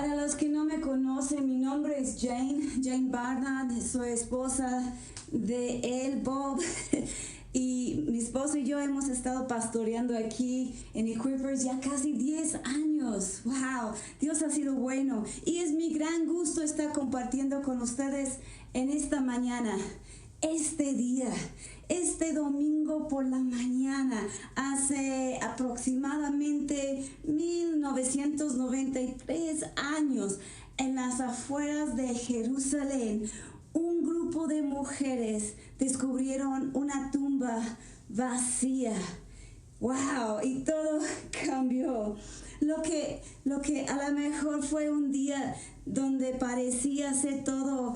Para los que no me conocen, mi nombre es Jane Barnard, soy esposa de él, Bob, y mi esposo y yo hemos estado pastoreando aquí en Equippers ya casi 10 años. ¡Wow! Dios ha sido bueno y es mi gran gusto estar compartiendo con ustedes en esta mañana, este día. Este domingo por la mañana, hace aproximadamente 1993 años, en las afueras de Jerusalén, un grupo de mujeres descubrieron una tumba vacía. ¡Wow! Y todo cambió. Lo que a lo mejor fue un día donde parecía ser todo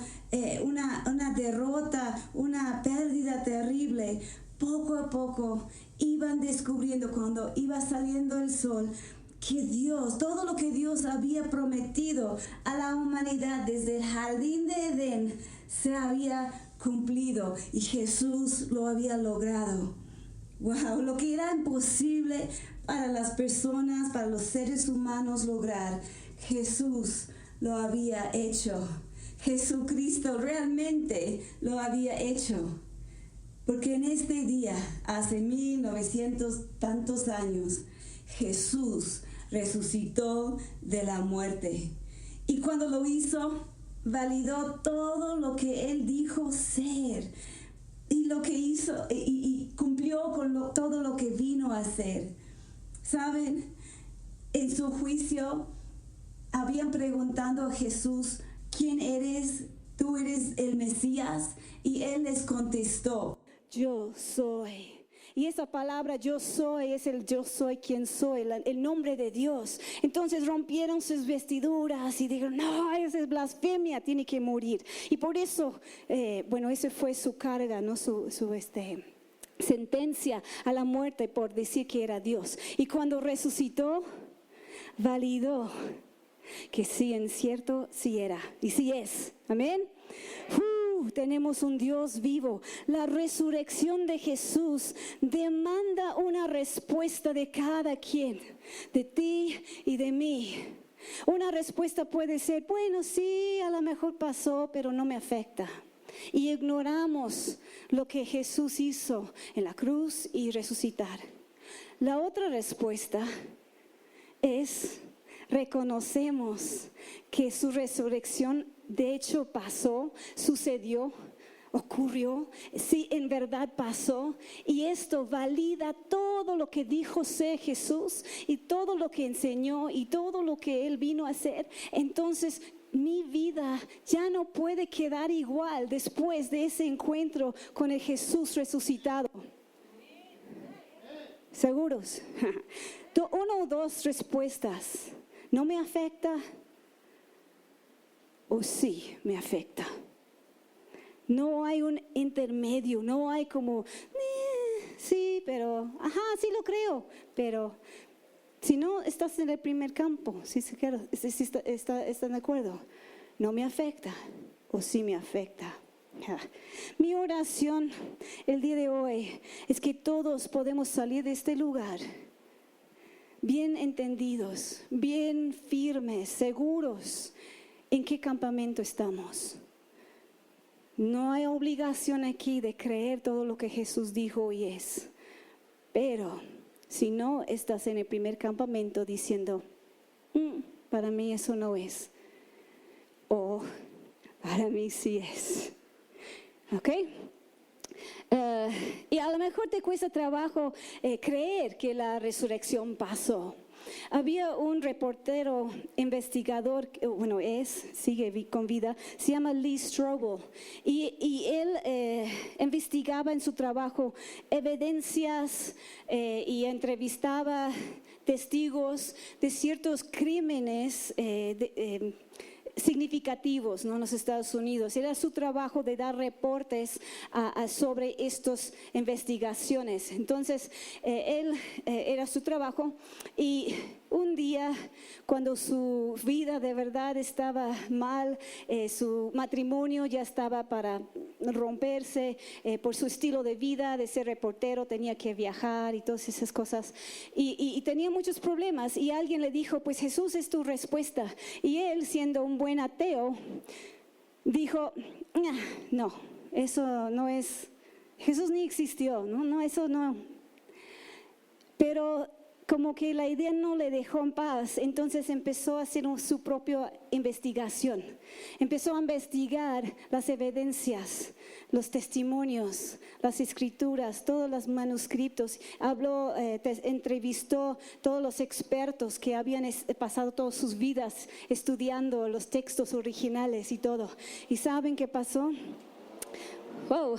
una derrota, una pérdida terrible, poco a poco iban descubriendo cuando iba saliendo el sol que Dios, todo lo que Dios había prometido a la humanidad desde el jardín de Edén se había cumplido y Jesús lo había logrado. Wow, lo que era imposible para las personas, para los seres humanos lograr, Jesús lo había hecho. Jesucristo realmente lo había hecho. Porque en este día, hace 1900 tantos años, Jesús resucitó de la muerte. Y cuando lo hizo, validó todo lo que Él dijo ser. Y lo que hizo, y cumplió con todo lo que vino a hacer. ¿Saben? En su juicio, habían preguntado a Jesús, ¿quién eres? ¿Tú eres el Mesías? Y Él les contestó, yo soy. Y esa palabra yo soy es el yo soy quien soy, el nombre de Dios. Entonces rompieron sus vestiduras y dijeron, no, esa es blasfemia, tiene que morir. Y por eso, esa fue su carga, no su sentencia a la muerte por decir que era Dios. Y cuando resucitó, validó que sí, en cierto, sí era y sí es. Amén. Tenemos un Dios vivo. La resurrección de Jesús demanda una respuesta de cada quien, de ti y de mí. Una respuesta puede ser, bueno, sí, a lo mejor pasó, pero no me afecta. Y ignoramos lo que Jesús hizo en la cruz y resucitar. La otra respuesta es, reconocemos que su resurrección de hecho pasó, sucedió, ocurrió, sí, en verdad pasó, y esto valida todo lo que dijo ser Jesús y todo lo que enseñó y todo lo que Él vino a hacer. Entonces mi vida ya no puede quedar igual después de ese encuentro con el Jesús resucitado. ¿Seguros? Una o dos respuestas. ¿No me afecta? ¿O sí me afecta? No hay un intermedio, no hay como, sí, pero, sí lo creo, pero si no estás en el primer campo, si están de acuerdo, no me afecta o sí me afecta. Mi oración el día de hoy es que todos podemos salir de este lugar bien entendidos, bien firmes, seguros en qué campamento estamos. No hay obligación aquí de creer todo lo que Jesús dijo y es. Pero si no estás en el primer campamento diciendo, para mí eso no es. O para mí sí es. ¿Ok? Y a lo mejor te cuesta trabajo creer que la resurrección pasó. Había un reportero investigador, sigue con vida, se llama Lee Strobel, y él investigaba en su trabajo evidencias y entrevistaba testigos de ciertos crímenes significativos, ¿no? En los Estados Unidos. Era su trabajo de dar reportes sobre estas investigaciones. Entonces, era su trabajo y un día, cuando su vida de verdad estaba mal, su matrimonio ya estaba para romperse por su estilo de vida, de ser reportero, tenía que viajar y todas esas cosas. Y tenía muchos problemas. Y alguien le dijo, pues Jesús es tu respuesta. Y él, siendo un buen ateo, dijo, no, eso no es, Jesús ni existió, no, eso no. Pero como que la idea no le dejó en paz, entonces empezó a hacer su propia investigación. Empezó a investigar las evidencias, los testimonios, las escrituras, todos los manuscritos. Habló, entrevistó todos los expertos que habían pasado todas sus vidas estudiando los textos originales y todo. ¿Y saben qué pasó? Wow.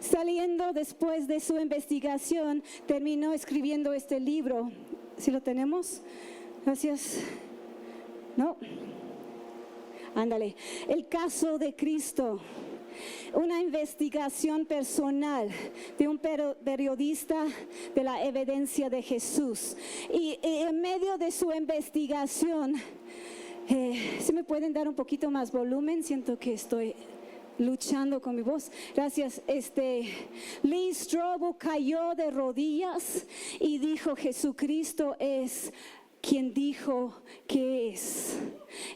Saliendo después de su investigación, terminó escribiendo este libro. ¿Sí lo tenemos? Gracias. No. Ándale. El caso de Cristo. Una investigación personal de un periodista de la evidencia de Jesús. Y en medio de su investigación, ¿sí me pueden dar un poquito más volumen? Siento que estoy luchando con mi voz. Gracias. Lee Strobel cayó de rodillas y dijo, Jesucristo es quien dijo que es.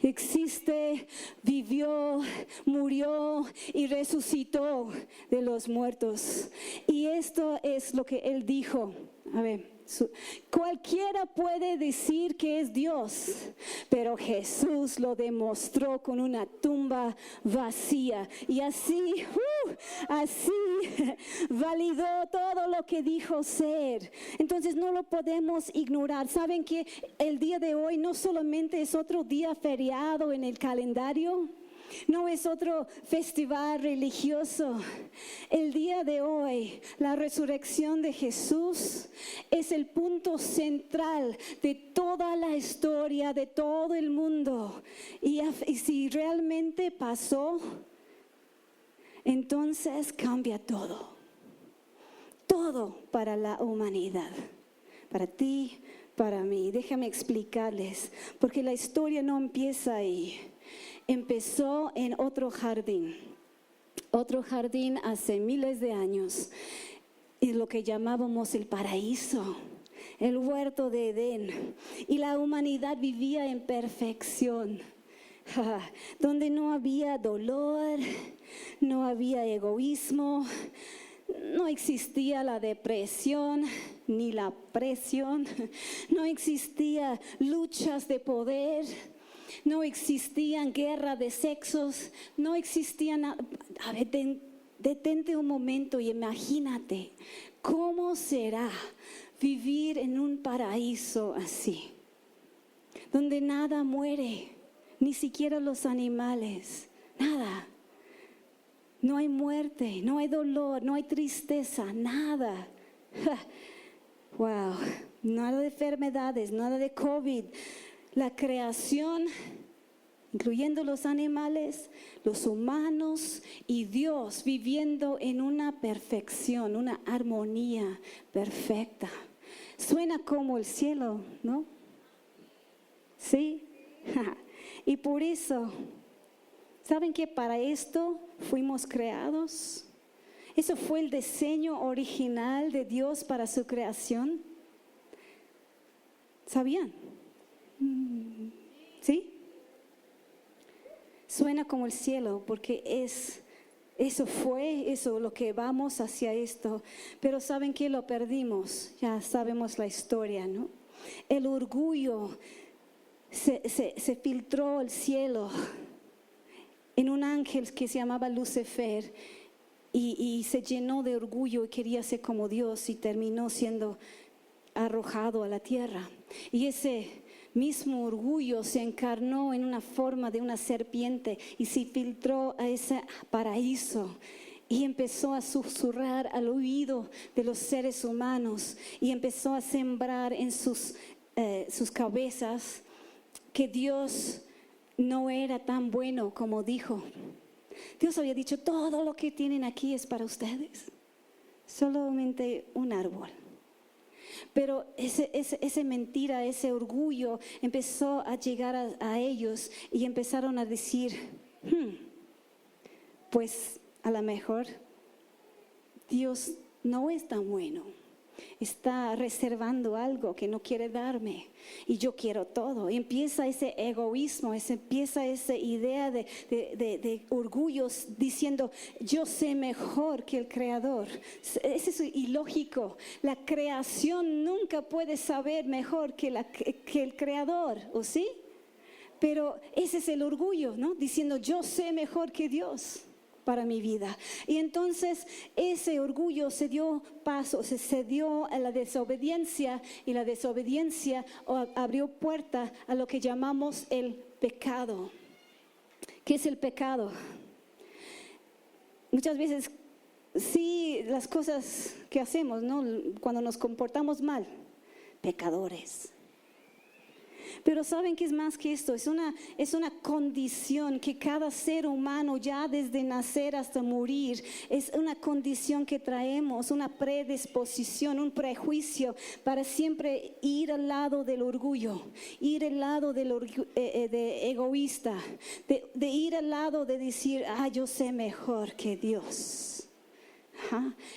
Existe, vivió, murió y resucitó de los muertos. Y esto es lo que él dijo. A ver. Cualquiera puede decir que es Dios, pero Jesús lo demostró con una tumba vacía y así validó todo lo que dijo ser. Entonces no lo podemos ignorar. ¿Saben que el día de hoy no solamente es otro día feriado en el calendario? No es otro festival religioso. El día de hoy, la resurrección de Jesús es el punto central de toda la historia, de todo el mundo. Y si realmente pasó, entonces cambia todo. Todo para la humanidad, para ti, para mí. Déjame explicarles, porque la historia no empieza ahí. Empezó en otro jardín hace miles de años, y lo que llamábamos el paraíso, el huerto de Edén, y la humanidad vivía en perfección, donde no había dolor, no había egoísmo, no existía la depresión ni la presión, no existía luchas de poder. No existían guerra de sexos, no existía nada. A ver, detente un momento y imagínate cómo será vivir en un paraíso así, donde nada muere, ni siquiera los animales, nada. No hay muerte, no hay dolor, no hay tristeza, nada. Wow, nada de enfermedades, nada de COVID. La creación, incluyendo los animales, los humanos y Dios viviendo en una perfección, una armonía perfecta. Suena como el cielo, ¿no? ¿Sí? Y por eso, ¿saben que para esto fuimos creados? Eso fue el diseño original de Dios para su creación. ¿Sabían? ¿Sí? Suena como el cielo porque eso lo que vamos hacia esto. Pero ¿saben qué? Lo perdimos. Ya sabemos la historia, ¿no? El orgullo se filtró al cielo en un ángel que se llamaba Lucifer y se llenó de orgullo y quería ser como Dios y terminó siendo arrojado a la tierra. Y ese mismo orgullo se encarnó en una forma de una serpiente y se filtró a ese paraíso y empezó a susurrar al oído de los seres humanos y empezó a sembrar en sus cabezas que Dios no era tan bueno como dijo. Dios había dicho, todo lo que tienen aquí es para ustedes, solamente un árbol. Pero esa mentira, ese orgullo empezó a llegar a ellos y empezaron a decir, pues a lo mejor Dios no es tan bueno. Está reservando algo que no quiere darme y yo quiero todo. Y empieza ese egoísmo, empieza esa idea de orgullos diciendo yo sé mejor que el Creador. Eso es ilógico. La creación nunca puede saber mejor que el Creador, ¿o sí? Pero ese es el orgullo, ¿no? Diciendo yo sé mejor que Dios para mi vida. Y entonces ese orgullo se dio paso, se dio a la desobediencia, y la desobediencia abrió puerta a lo que llamamos el pecado. ¿Qué es el pecado? Muchas veces sí, las cosas que hacemos, ¿no? Cuando nos comportamos mal, pecadores. Pero ¿saben qué es más que esto? Es una condición que cada ser humano ya desde nacer hasta morir, es una condición que traemos, una predisposición, un prejuicio para siempre ir al lado del orgullo, ir al lado de egoísta, de ir al lado de decir, yo sé mejor que Dios.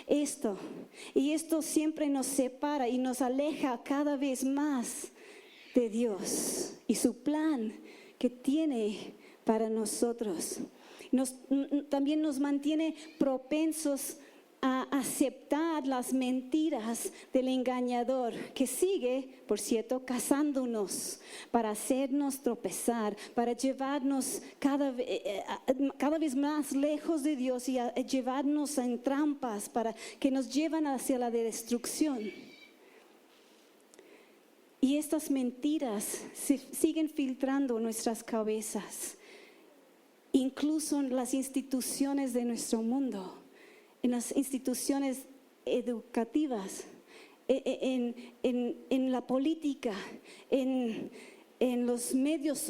Esto siempre nos separa y nos aleja cada vez más de Dios y su plan que tiene para nosotros. También nos mantiene propensos a aceptar las mentiras del engañador, que sigue, por cierto, cazándonos para hacernos tropezar, para llevarnos cada vez más lejos de Dios y a llevarnos en trampas para que nos llevan hacia la destrucción. Y estas mentiras se siguen filtrando en nuestras cabezas, incluso en las instituciones de nuestro mundo, en las instituciones educativas, en la política, en los medios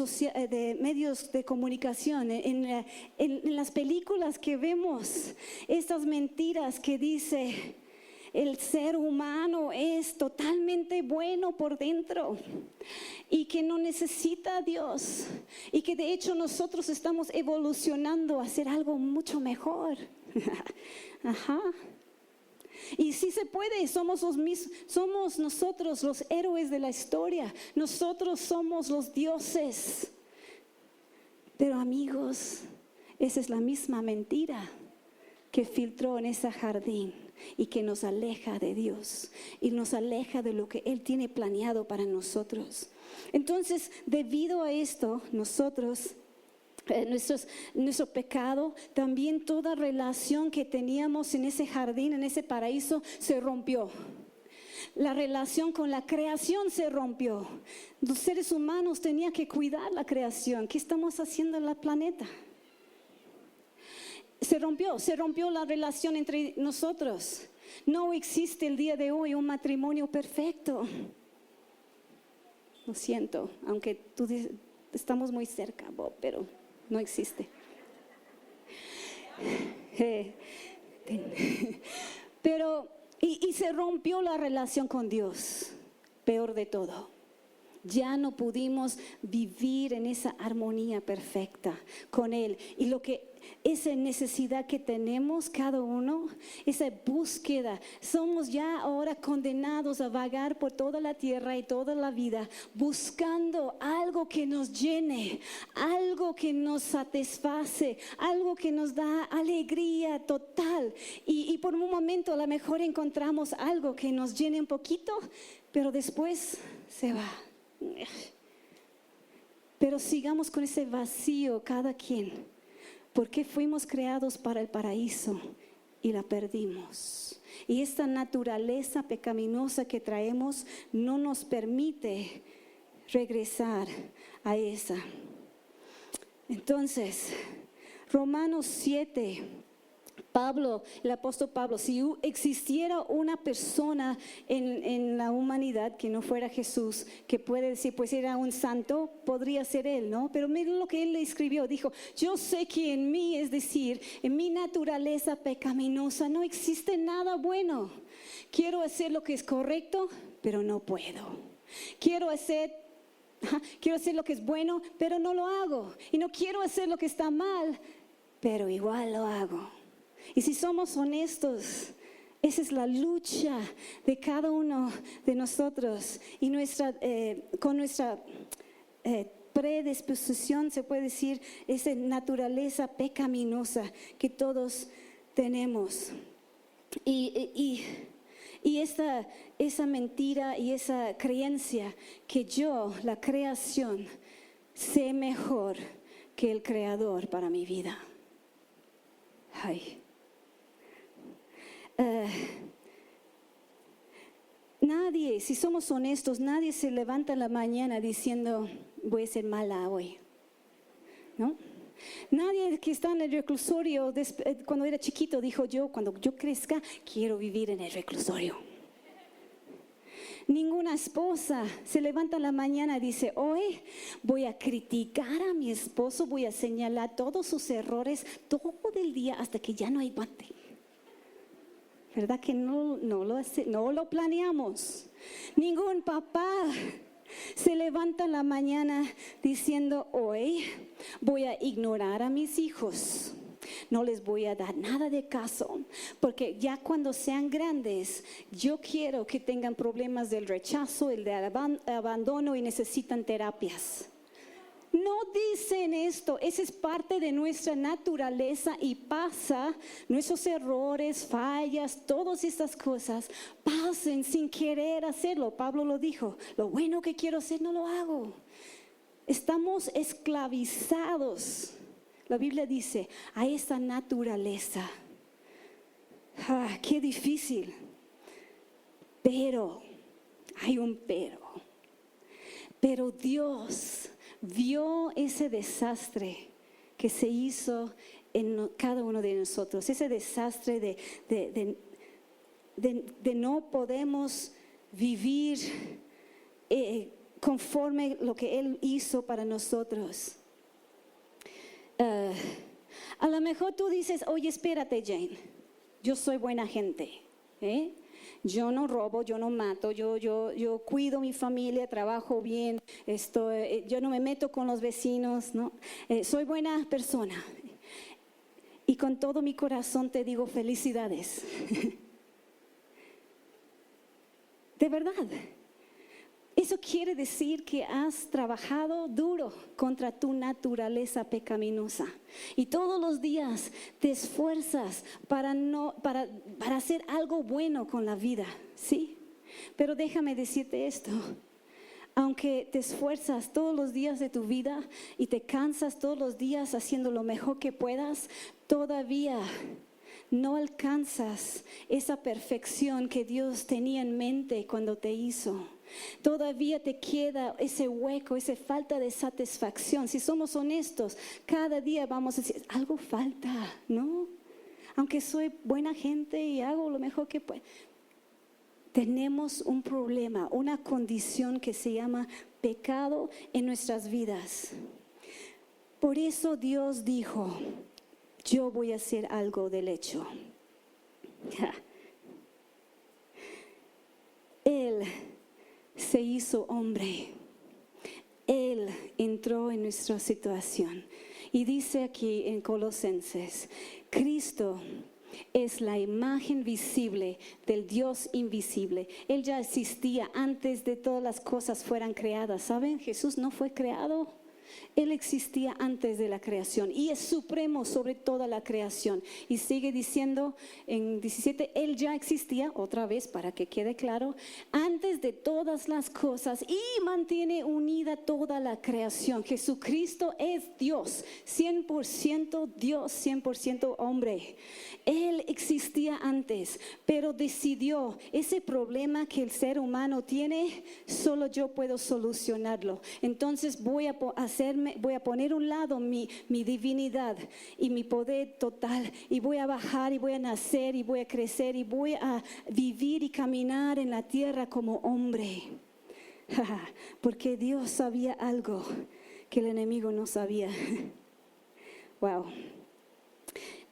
de comunicación, en las películas que vemos, estas mentiras que dice el ser humano es totalmente bueno por dentro y que no necesita a Dios y que de hecho nosotros estamos evolucionando a ser algo mucho mejor. Y sí se puede, somos nosotros los héroes de la historia, nosotros somos los dioses. Pero amigos, esa es la misma mentira que filtró en ese jardín y que nos aleja de Dios y nos aleja de lo que Él tiene planeado para nosotros. Entonces, debido a esto, nuestro pecado, también toda relación que teníamos en ese jardín, en ese paraíso, se rompió. La relación con la creación se rompió. Los seres humanos tenían que cuidar la creación. ¿Qué estamos haciendo en el planeta? Se rompió la relación entre nosotros. No existe el día de hoy un matrimonio perfecto. Lo siento, aunque tú dices, estamos muy cerca, Bob, pero no existe. Pero, y se rompió la relación con Dios, peor de todo. Ya no pudimos vivir en esa armonía perfecta con Él. Y esa necesidad que tenemos cada uno, esa búsqueda, somos ya ahora condenados a vagar por toda la tierra y toda la vida, buscando algo que nos llene, algo que nos satisface, algo que nos da alegría total. Y por un momento a lo mejor encontramos algo que nos llene un poquito, pero después se va. Pero sigamos con ese vacío cada quien, porque fuimos creados para el paraíso y la perdimos. Y esta naturaleza pecaminosa que traemos no nos permite regresar a esa. Entonces, Romanos 7, el apóstol Pablo, si existiera una persona en la humanidad que no fuera Jesús, que puede decir, pues era un santo, podría ser él, ¿no? Pero miren lo que él le escribió, dijo, yo sé que en mí, es decir, en mi naturaleza pecaminosa no existe nada bueno. Quiero hacer lo que es correcto, pero no puedo. Quiero hacer lo que es bueno, pero no lo hago. Y no quiero hacer lo que está mal, pero igual lo hago. Y si somos honestos, esa es la lucha de cada uno de nosotros. Y con nuestra predisposición, se puede decir, esa naturaleza pecaminosa que todos tenemos. Y esa mentira y esa creencia que yo, la creación, sé mejor que el creador para mi vida. Ay. Nadie, si somos honestos, nadie se levanta en la mañana diciendo, voy a ser mala hoy, ¿no? Nadie que está en el reclusorio, cuando era chiquito, dijo cuando yo crezca, quiero vivir en el reclusorio. Ninguna esposa se levanta en la mañana y dice, hoy voy a criticar a mi esposo, voy a señalar todos sus errores todo el día hasta que ya no aguante. ¿Verdad que no lo planeamos? Ningún papá se levanta en la mañana diciendo, hoy voy a ignorar a mis hijos. No les voy a dar nada de caso, porque ya cuando sean grandes, yo quiero que tengan problemas del rechazo, el de abandono y necesitan terapias. No dicen esto, esa es parte de nuestra naturaleza y pasa, nuestros errores, fallas, todas estas cosas pasen sin querer hacerlo. Pablo lo dijo, lo bueno que quiero hacer no lo hago. Estamos esclavizados, la Biblia dice, a esa naturaleza. Qué difícil, pero, hay un pero Dios vio ese desastre que se hizo en cada uno de nosotros, ese desastre de no podemos vivir conforme lo que Él hizo para nosotros. A lo mejor tú dices, oye, espérate, Jane, yo soy buena gente, yo no robo, yo no mato, yo cuido mi familia, trabajo bien, yo no me meto con los vecinos, ¿no? Soy buena persona. Y con todo mi corazón te digo felicidades. De verdad. Eso quiere decir que has trabajado duro contra tu naturaleza pecaminosa. Y todos los días te esfuerzas para hacer algo bueno con la vida, ¿sí? Pero déjame decirte esto. Aunque te esfuerzas todos los días de tu vida y te cansas todos los días haciendo lo mejor que puedas, todavía no alcanzas esa perfección que Dios tenía en mente cuando te hizo. Todavía te queda ese hueco, esa falta de satisfacción. Si somos honestos, cada día vamos a decir, algo falta, ¿no? Aunque soy buena gente y hago lo mejor que puedo. Tenemos un problema, una condición que se llama pecado en nuestras vidas. Por eso Dios dijo, yo voy a hacer algo del hecho. Él se hizo hombre. Él entró en nuestra situación. Y dice aquí en Colosenses, Cristo es la imagen visible del Dios invisible. Él ya existía antes de todas las cosas fueran creadas. ¿Saben? Jesús no fue creado. Él existía antes de la creación y es supremo sobre toda la creación. Y sigue diciendo en 17, Él ya existía, otra vez para que quede claro, antes de todas las cosas y mantiene unida toda la creación. Jesucristo es Dios, 100% Dios, 100% hombre. Él existía antes, pero decidió ese problema que el ser humano tiene, solo yo puedo solucionarlo. Entonces voy a poner a un lado mi divinidad y mi poder total y voy a bajar y voy a nacer y voy a crecer y voy a vivir y caminar en la tierra como hombre. Porque Dios sabía algo que el enemigo no sabía. Wow.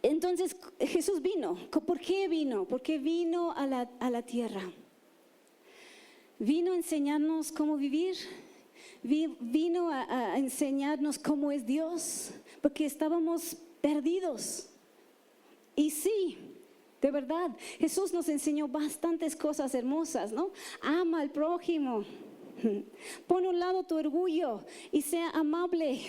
Entonces Jesús vino. ¿Por qué vino? Porque vino a la tierra. vino a enseñarnos cómo vivir, vino a enseñarnos cómo es Dios, porque estábamos perdidos. Y sí, de verdad, Jesús nos enseñó bastantes cosas hermosas, ¿no? Ama al prójimo, pon a un lado tu orgullo y sea amable.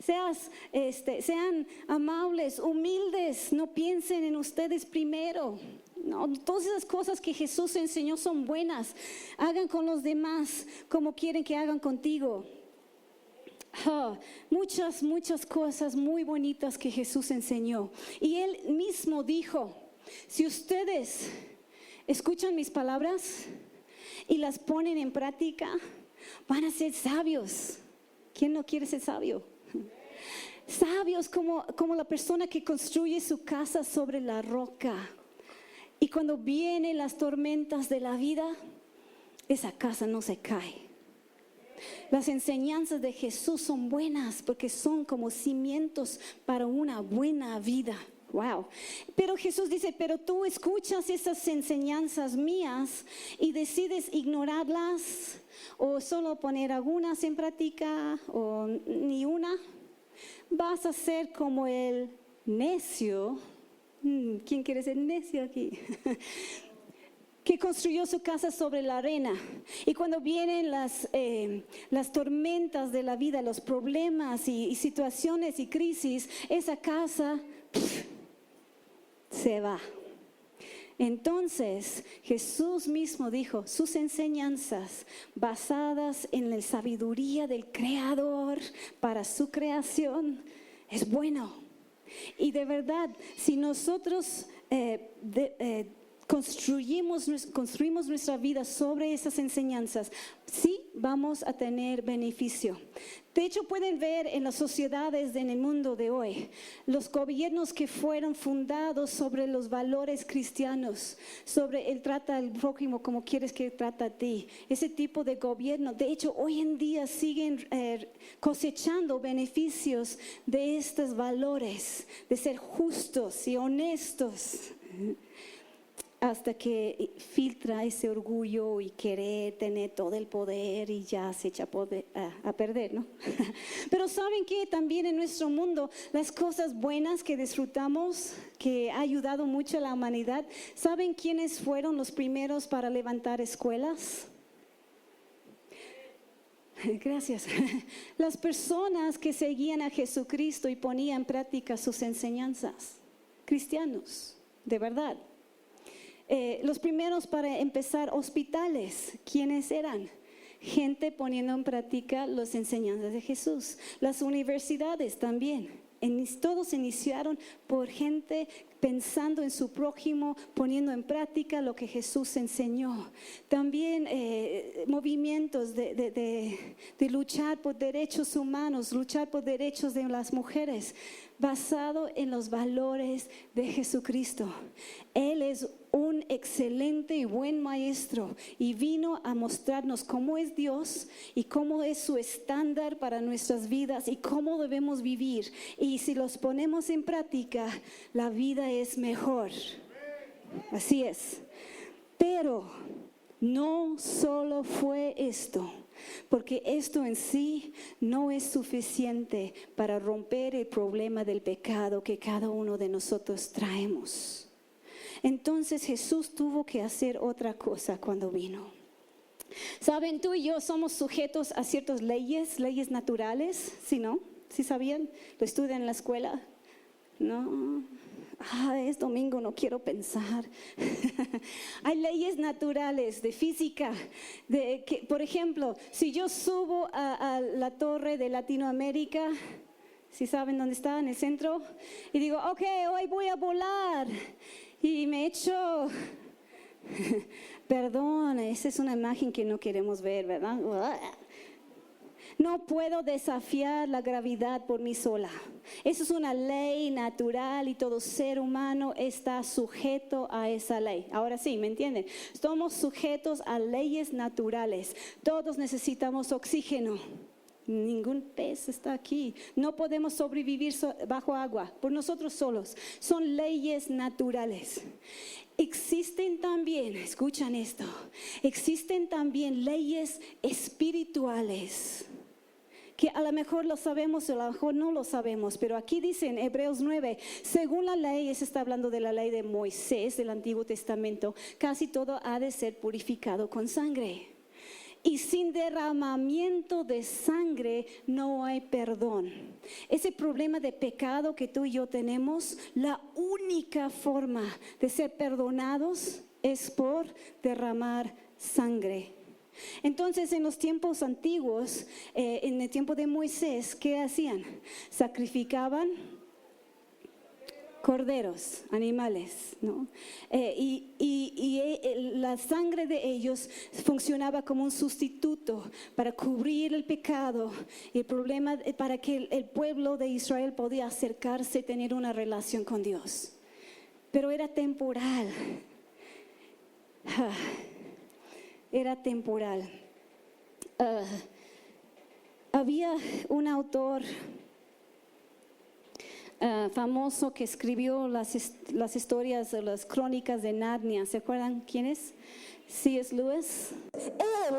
Sean amables, humildes, no piensen en ustedes primero. No, todas esas cosas que Jesús enseñó son buenas. Hagan con los demás como quieren que hagan contigo. Muchas cosas muy bonitas que Jesús enseñó. Y Él mismo dijo, si ustedes escuchan mis palabras y las ponen en práctica, van a ser sabios. ¿Quién no quiere ser sabio? Sabios como la persona que construye su casa sobre la roca. Y cuando vienen las tormentas de la vida, esa casa no se cae. Las enseñanzas de Jesús son buenas porque son como cimientos para una buena vida. Wow. Pero Jesús dice, pero tú escuchas esas enseñanzas mías y decides ignorarlas o solo poner algunas en práctica o ni una. Vas a ser como el necio. ¿Quién quiere ser necio aquí? Que construyó su casa sobre la arena. Y cuando vienen las tormentas de la vida, los problemas y situaciones y crisis, esa casa se va. Entonces Jesús mismo dijo, sus enseñanzas basadas en la sabiduría del Creador para su creación es bueno. Y de verdad, si nosotros construimos nuestra vida sobre esas enseñanzas, sí vamos a tener beneficio. De hecho, pueden ver en las sociedades en el mundo de hoy, los gobiernos que fueron fundados sobre los valores cristianos, sobre el trata al prójimo como quieres que trata a ti. Ese tipo de gobierno, de hecho, hoy en día siguen cosechando beneficios de estos valores, de ser justos y honestos. Hasta que filtra ese orgullo y querer tener todo el poder y ya se echa a perder, ¿no? Pero ¿saben qué? También en nuestro mundo, las cosas buenas que disfrutamos, que ha ayudado mucho a la humanidad, ¿saben quiénes fueron los primeros para levantar escuelas? Gracias. Las personas que seguían a Jesucristo y ponían en práctica sus enseñanzas. Cristianos, de verdad. Los primeros para empezar hospitales, ¿quiénes eran? Gente poniendo en práctica las enseñanzas de Jesús. Las universidades también. Todos iniciaron por gente pensando en su prójimo, poniendo en práctica lo que Jesús enseñó. También movimientos de luchar por derechos humanos, luchar por derechos de las mujeres, basado en los valores de Jesucristo. Él es un excelente y buen maestro y vino a mostrarnos cómo es Dios y cómo es su estándar para nuestras vidas y cómo debemos vivir. Y si los ponemos en práctica, la vida es mejor. Así es. Pero no solo fue esto. Porque esto en sí no es suficiente para romper el problema del pecado que cada uno de nosotros traemos. Entonces Jesús tuvo que hacer otra cosa cuando vino. ¿Saben? Tú y yo somos sujetos a ciertas leyes naturales, ¿sí no? ¿Sí sabían? ¿Lo estudian en la escuela? No. Es domingo, no quiero pensar. Hay leyes naturales de física, que, por ejemplo, si yo subo a la torre de Latinoamérica, ¿sí saben dónde está? En el centro, y digo, ok, hoy voy a volar, y me echo, perdón, esa es una imagen que no queremos ver, ¿verdad? No puedo desafiar la gravedad por mí sola. Eso es una ley natural y todo ser humano está sujeto a esa ley. Ahora sí, ¿me entienden? Estamos sujetos a leyes naturales. Todos necesitamos oxígeno. Ningún pez está aquí. No podemos sobrevivir bajo agua por nosotros solos. Son leyes naturales. Existen también, escuchan esto, existen también leyes espirituales. Que a lo mejor lo sabemos o a lo mejor no lo sabemos, pero aquí dice en Hebreos 9, según la ley, se está hablando de la ley de Moisés del Antiguo Testamento, casi todo ha de ser purificado con sangre. Y sin derramamiento de sangre no hay perdón. Ese problema de pecado que tú y yo tenemos, la única forma de ser perdonados es por derramar sangre. Entonces en los tiempos antiguos, en el tiempo de Moisés, ¿qué hacían? Sacrificaban corderos, animales, ¿no? La sangre de ellos funcionaba como un sustituto para cubrir el pecado y el problema para que el pueblo de Israel podía acercarse y tener una relación con Dios. Pero era temporal. Era temporal. Había un autor famoso que escribió las historias, las crónicas de Narnia. ¿Se acuerdan quién es? C.S. Lewis. Él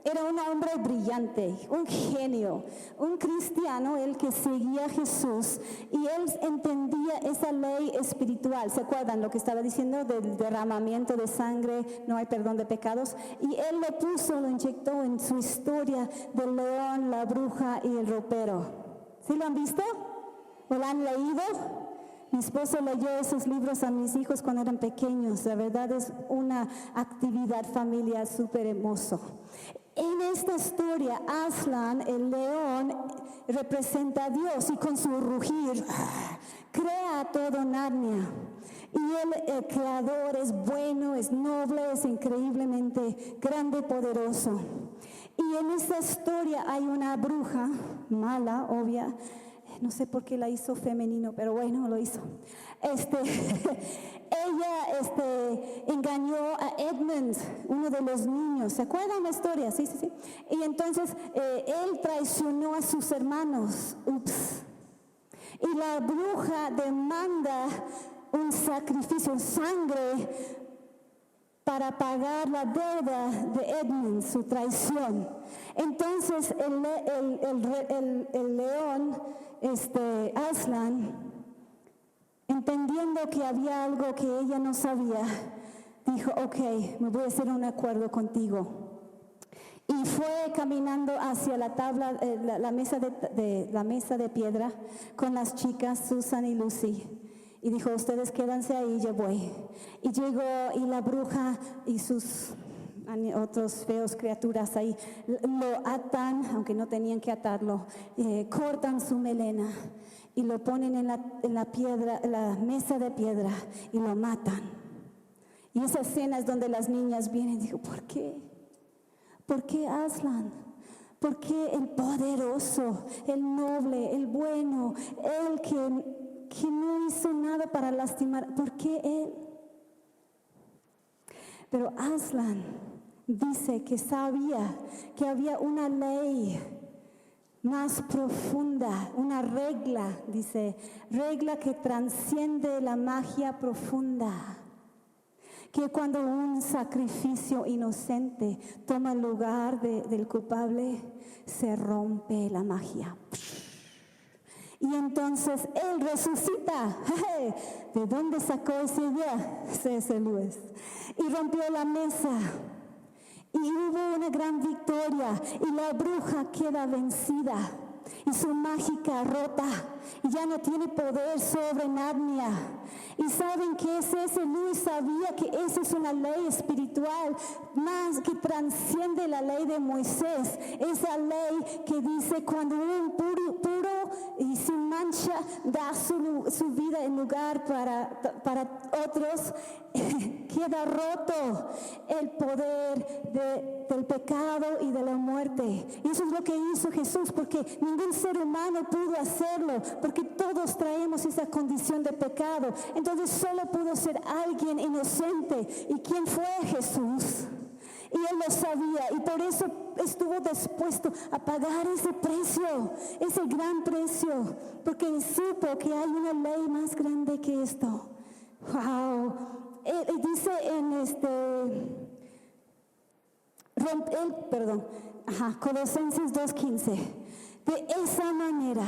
era un hombre brillante, un genio, un cristiano, el que seguía a Jesús, y él entendía esa ley espiritual. ¿Se acuerdan lo que estaba diciendo del derramamiento de sangre? No hay perdón de pecados. Y él lo inyectó en su historia del león, la bruja y el ropero. ¿Sí lo han visto? ¿O lo han leído? Mi esposo leyó esos libros a mis hijos cuando eran pequeños. La verdad es una actividad familiar súper hermoso. En esta historia, Aslan, el león, representa a Dios y con su rugir crea todo Narnia. Y el creador es bueno, es noble, es increíblemente grande y poderoso. Y en esta historia hay una bruja mala, obvia. No sé por qué la hizo femenino, pero bueno, lo hizo. Ella engañó a Edmund, uno de los niños. ¿Se acuerdan la historia? Sí. Y entonces él traicionó a sus hermanos. Ups. Y la bruja demanda un sacrificio, sangre, para pagar la deuda de Edmund, su traición. Entonces el león, Aslan, entendiendo que había algo que ella no sabía, dijo, ok, me voy a hacer un acuerdo contigo. Y fue caminando hacia la tabla, la mesa de piedra con las chicas Susan y Lucy. Y dijo, ustedes quédense ahí, yo voy. Y llegó y la bruja y sus otros feos criaturas ahí lo atan, aunque no tenían que atarlo, cortan su melena y lo ponen en la mesa de piedra y lo matan. Y esa escena es donde las niñas vienen y digo, ¿por qué? ¿Por qué Aslan? ¿Por qué el poderoso, el noble, el bueno, el que no hizo nada para lastimar? ¿Por qué él? Pero Aslan dice que sabía que había una ley más profunda, una regla, dice, regla que trasciende la magia profunda. Que cuando un sacrificio inocente toma el lugar del culpable, se rompe la magia. Y entonces él resucita. ¿De dónde sacó esa idea? C.S. Lewis. Y rompió la mesa. Y hubo una gran victoria. Y la bruja queda vencida. Y su mágica rota. Y ya no tiene poder sobre Narnia. ¿Y saben qué es ese? Lewis sabía que esa es una ley espiritual más que trasciende la ley de Moisés. Esa ley que dice cuando un puro y sin mancha da su vida en lugar para otros, queda roto el poder del pecado y de la muerte. Y eso es lo que hizo Jesús, porque ningún ser humano pudo hacerlo, porque todos traemos esa condición de pecado. Entonces solo pudo ser alguien inocente. ¿Y quién fue? Jesús. Y él lo sabía, y por eso estuvo dispuesto a pagar ese precio, ese gran precio, porque supo que hay una ley más grande que esto. Wow. Dice en Colosenses 2:15, de esa manera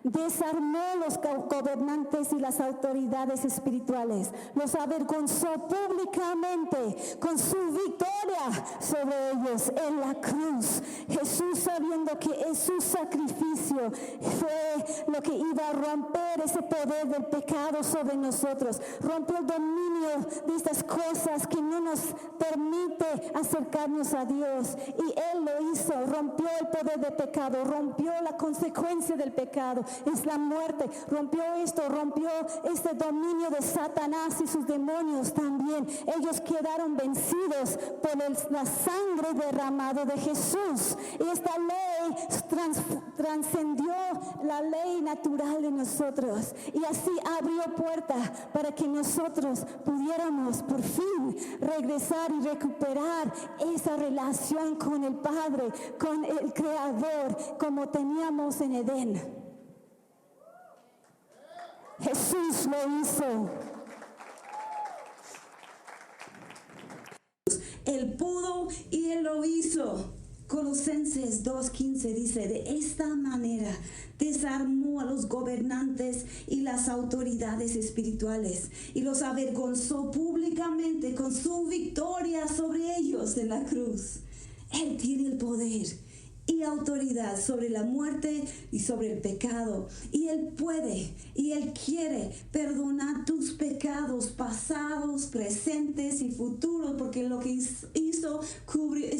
desarmó los gobernantes y las autoridades espirituales, los avergonzó públicamente con su victoria sobre ellos en la cruz. Jesús, sabiendo que su sacrificio fue lo que iba a romper ese poder del pecado sobre nosotros, rompió el dominio de estas cosas que no nos permite acercarnos a Dios, y Él lo hizo, rompió el poder del pecado, rompió la consecuencia del pecado, es la muerte, rompió esto, rompió este dominio de Satanás y sus demonios también. Ellos quedaron vencidos por la sangre derramada de Jesús, y esta ley trascendió la ley natural de nosotros, y así abrió puerta para que nosotros pudiéramos por fin regresar y recuperar esa relación con el Padre, con el Creador, como teníamos en Edén. Jesús lo hizo. Él pudo y Él lo hizo. Colosenses 2:15 dice, de esta manera desarmó a los gobernantes y las autoridades espirituales y los avergonzó públicamente con su victoria sobre ellos en la cruz. Él tiene el poder y autoridad sobre la muerte y sobre el pecado, y Él puede y Él quiere perdonar tus pecados pasados, presentes y futuros, porque lo que hizo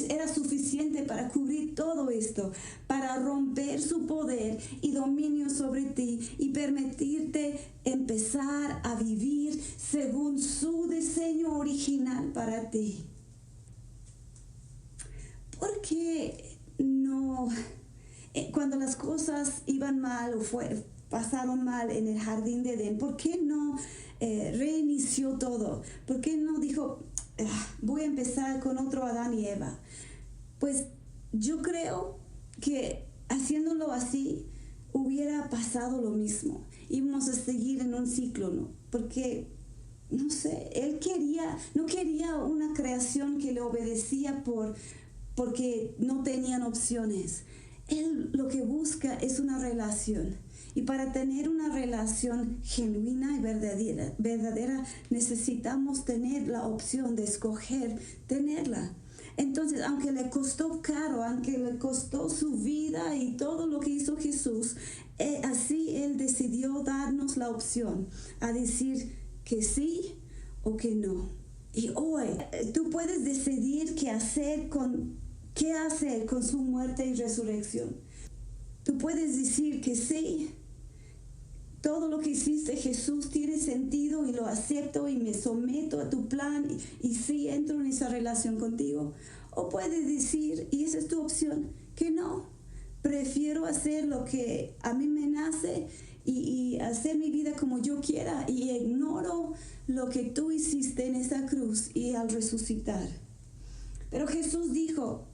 era suficiente para cubrir todo esto, para romper su poder y dominio sobre ti y permitirte empezar a vivir según su diseño original para ti. Porque no, cuando las cosas iban mal o pasaron mal en el jardín de Edén, ¿por qué no reinició todo? ¿Por qué no dijo, voy a empezar con otro Adán y Eva? Pues yo creo que haciéndolo así hubiera pasado lo mismo. Íbamos a seguir en un ciclo, ¿no? Porque no sé, Él no quería una creación que le obedecía porque no tenían opciones. Él lo que busca es una relación. Y para tener una relación genuina y verdadera necesitamos tener la opción de escoger tenerla. Entonces, aunque le costó caro, aunque le costó su vida y todo lo que hizo Jesús, así Él decidió darnos la opción a decir que sí o que no. Y hoy tú puedes decidir qué hacer con su muerte y resurrección. Tú puedes decir que sí, todo lo que hiciste Jesús tiene sentido y lo acepto y me someto a tu plan y sí entro en esa relación contigo. O puedes decir, y esa es tu opción, que no, prefiero hacer lo que a mí me nace y hacer mi vida como yo quiera y ignoro lo que tú hiciste en esa cruz y al resucitar. Pero Jesús dijo,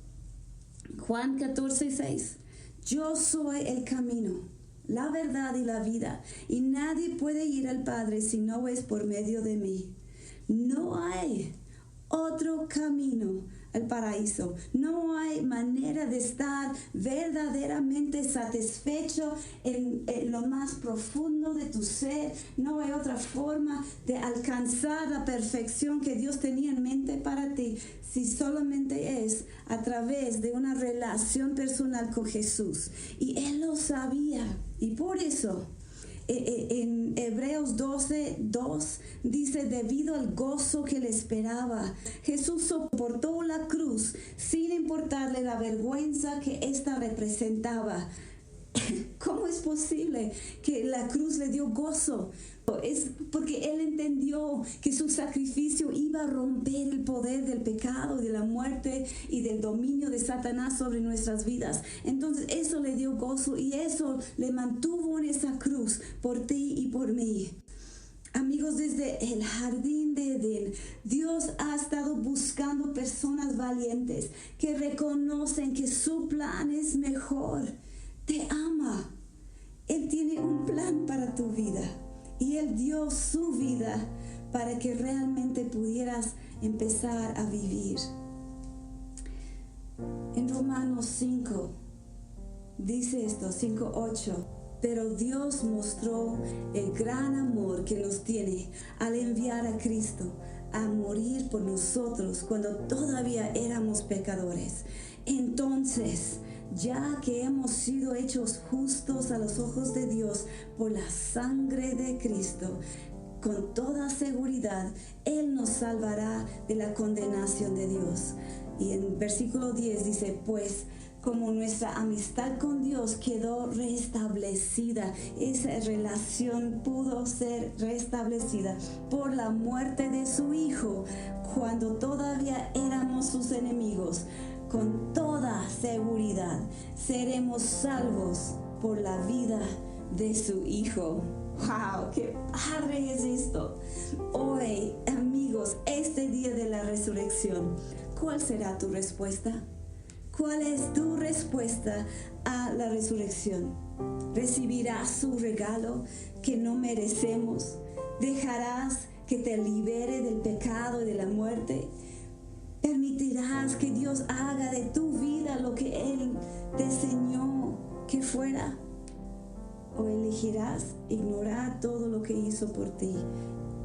Juan 14:6, yo soy el camino, la verdad y la vida, y nadie puede ir al Padre si no es por medio de mí. No hay otro camino al paraíso. No hay manera de estar verdaderamente satisfecho en lo más profundo de tu ser. No hay otra forma de alcanzar la perfección que Dios tenía en mente para ti, si solamente es a través de una relación personal con Jesús. Y Él lo sabía, y por eso en Hebreos 12:2 dice, debido al gozo que le esperaba, Jesús soportó la cruz sin importarle la vergüenza que ésta representaba. ¿Cómo es posible que la cruz le dio gozo? Es porque Él entendió que su sacrificio iba a romper el poder del pecado, de la muerte y del dominio de Satanás sobre nuestras vidas. Entonces eso le dio gozo y eso le mantuvo en esa cruz por ti y por mí. Amigo, amigos, desde el jardín de Edén, Dios ha estado buscando personas valientes que reconocen que su plan es mejor. Te ama. Él tiene un plan para tu vida y Él dio su vida para que realmente pudieras empezar a vivir. En Romanos 5 dice esto, 5:8. Pero Dios mostró el gran amor que nos tiene al enviar a Cristo a morir por nosotros cuando todavía éramos pecadores. Entonces, ya que hemos sido hechos justos a los ojos de Dios por la sangre de Cristo, con toda seguridad, Él nos salvará de la condenación de Dios. Y en versículo 10 dice, pues, como nuestra amistad con Dios quedó restablecida, esa relación pudo ser restablecida por la muerte de su Hijo, cuando todavía éramos sus enemigos, con toda seguridad seremos salvos por la vida de su Hijo. ¡Wow! ¡Qué padre es esto! Hoy, amigos, este día de la resurrección, ¿cuál será tu respuesta? ¿Cuál es tu respuesta a la resurrección? ¿Recibirás su regalo que no merecemos? ¿Dejarás que te libere del pecado y de la muerte? ¿Permitirás que Dios haga de tu vida lo que Él diseñó que fuera? ¿O elegirás ignorar todo lo que hizo por ti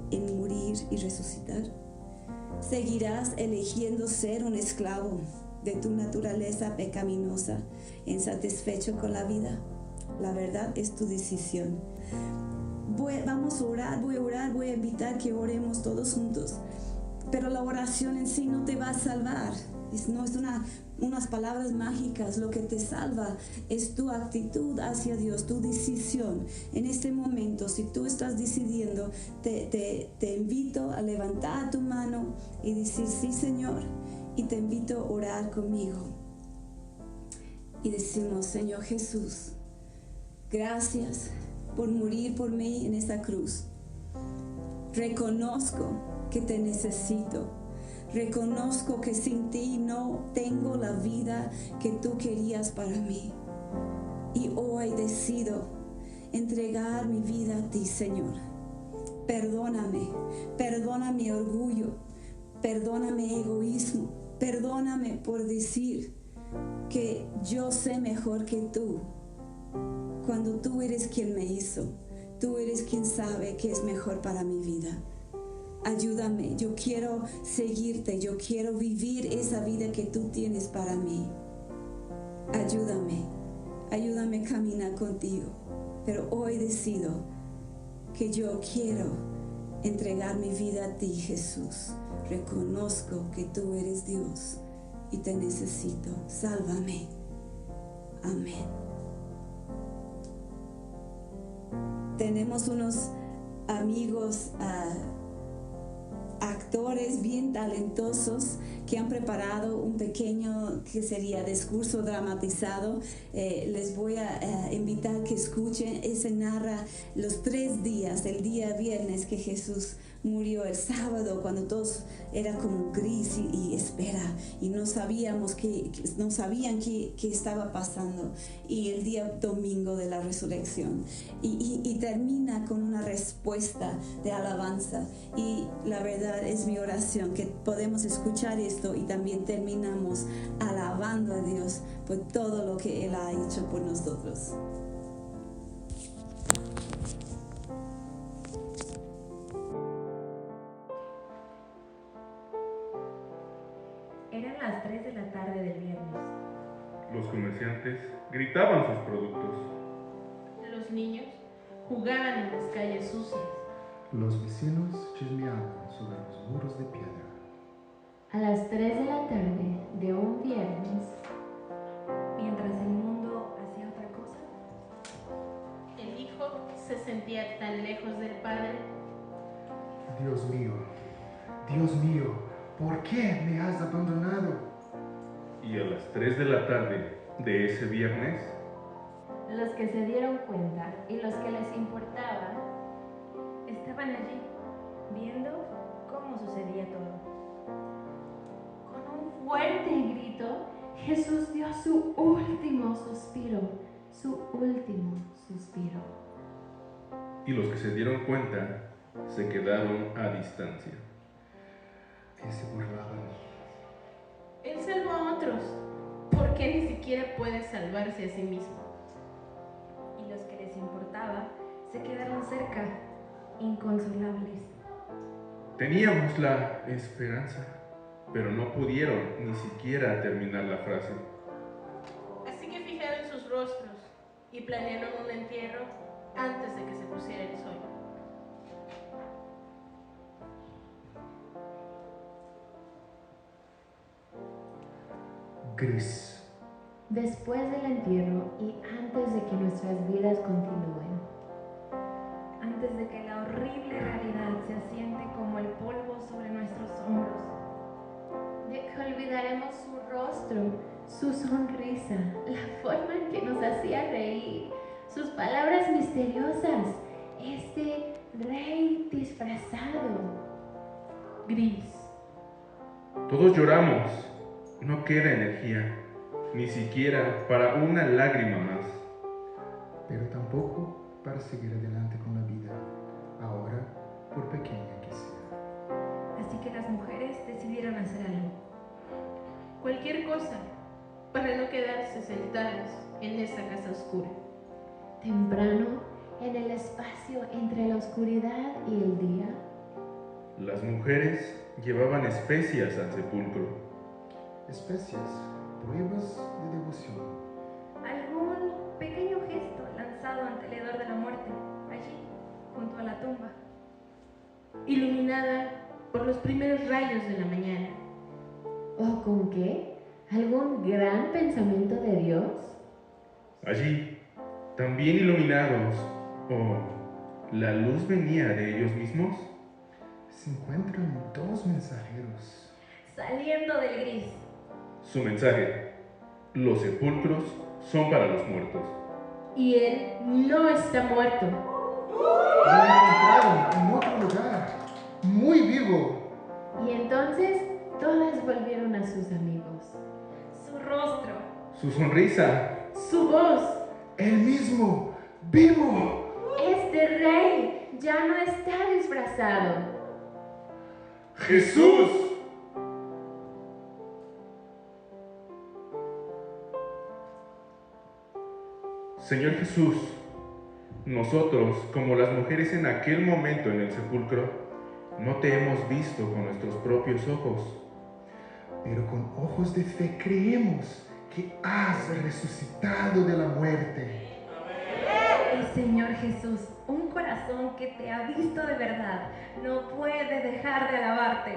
en morir y resucitar? ¿Seguirás eligiendo ser un esclavo de tu naturaleza pecaminosa, insatisfecho con la vida? La verdad es tu decisión. Vamos a orar, voy a invitar que oremos todos juntos. Pero la oración en sí no te va a salvar. No es unas palabras mágicas. Lo que te salva es tu actitud hacia Dios, tu decisión. En este momento, si tú estás decidiendo, te invito a levantar tu mano y decir, sí, Señor. Y te invito a orar conmigo. Y decimos, Señor Jesús, gracias por morir por mí en esta cruz. Reconozco que te necesito. Reconozco que sin ti no tengo la vida que tú querías para mí. Y hoy decido entregar mi vida a ti, Señor. Perdona mi orgullo, perdona mi egoísmo, perdóname por decir que yo sé mejor que tú, cuando tú eres quien me hizo, tú eres quien sabe qué es mejor para mi vida. Ayúdame, yo quiero seguirte, yo quiero vivir esa vida que tú tienes para mí. Ayúdame a caminar contigo. Pero hoy decido que yo quiero entregar mi vida a ti, Jesús. Reconozco que tú eres Dios y te necesito. Sálvame. Amén. Tenemos unos amigos actores bien talentosos que han preparado un pequeño, que sería discurso dramatizado. Les voy a invitar que escuchen. Se narra los 3 días, el día viernes que Jesús murió, el sábado cuando todos era como gris y espera y no sabían qué estaba pasando, y el día domingo de la resurrección y termina con una respuesta de alabanza. Y la verdad es mi oración que podemos escuchar esto y también terminamos alabando a Dios por todo lo que Él ha hecho por nosotros. Eran las 3 de la tarde del viernes. Los comerciantes gritaban sus productos. Los niños jugaban en las calles sucias. Los vecinos chismeaban sobre los muros de piedra. A las 3 de la tarde de un viernes, Mientras el mundo hacía otra cosa, el hijo se sentía tan lejos del padre. Dios mío, ¿por qué me has abandonado? Y a las 3 de la tarde de ese viernes, los que se dieron cuenta y los que les importaba Estaban allí, viendo cómo sucedía todo. Con un fuerte grito, Jesús dio su último suspiro, Y los que se dieron cuenta se quedaron a distancia. Y se burlaban. Él salvó a otros, porque ni siquiera puede salvarse a sí mismo. Y los que les importaba se quedaron cerca, inconsolables. Teníamos la esperanza, pero no pudieron ni siquiera terminar la frase. Así que fijaron sus rostros y planearon un entierro antes de que se pusiera el sol. Gris. Después del entierro y antes de que nuestras vidas continúen, Antes de que la horrible realidad se asiente como el polvo sobre nuestros hombros. de que olvidaremos su rostro, su sonrisa, la forma en que nos hacía reír, sus palabras misteriosas, este rey disfrazado. Gris. Todos lloramos, no queda energía, ni siquiera para una lágrima más. Pero tampoco para seguir adelante con la vida, ahora por pequeña que sea. Así que las mujeres decidieron hacer algo. Cualquier cosa para no quedarse sentadas en esa casa oscura. Temprano, en el espacio entre la oscuridad y el día, Las mujeres llevaban especias al sepulcro. Especias, pruebas de devoción. Algún pequeño gesto lanzado ante el hedor de la muerte, allí, junto a la tumba. Iluminada por los primeros rayos de la mañana. ¿o con qué? ¿Algún gran pensamiento de Dios? Allí, también iluminados, ¿o la luz venía de ellos mismos? Se encuentran dos mensajeros. Saliendo del gris. Su mensaje: los sepulcros son para los muertos. Y él no está muerto. Lo encontraron en otro lugar, muy vivo. Y entonces todas volvieron a sus amigos. Su rostro. Su sonrisa. Su voz. El mismo, vivo. Este rey ya no está disfrazado. ¡Jesús! Señor Jesús, nosotros, como las mujeres en aquel momento en el sepulcro, no te hemos visto con nuestros propios ojos. Pero con ojos de fe creemos que has resucitado de la muerte. El Señor Jesús, un corazón que te ha visto de verdad, no puede dejar de alabarte.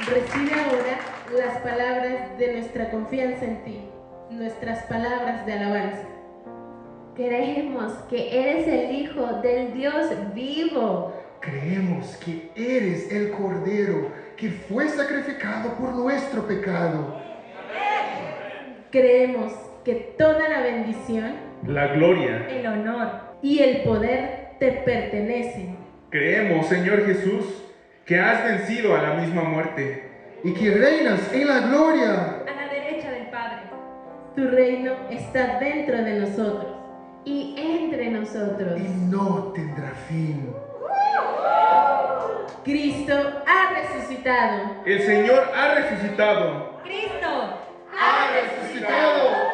Recibe ahora las palabras de nuestra confianza en ti, nuestras palabras de alabanza. Creemos que eres el Hijo del Dios vivo. Creemos que eres el Cordero que fue sacrificado por nuestro pecado. Creemos que toda la bendición, La gloria. El honor. y el poder te pertenecen. Creemos, Señor Jesús, que has vencido a la misma muerte. Y que reinas en la gloria. A la derecha del Padre. Tu reino está dentro de nosotros. Y entre nosotros. Y no tendrá fin. Cristo ha resucitado. El Señor ha resucitado. ¡Cristo! ¡Ha resucitado!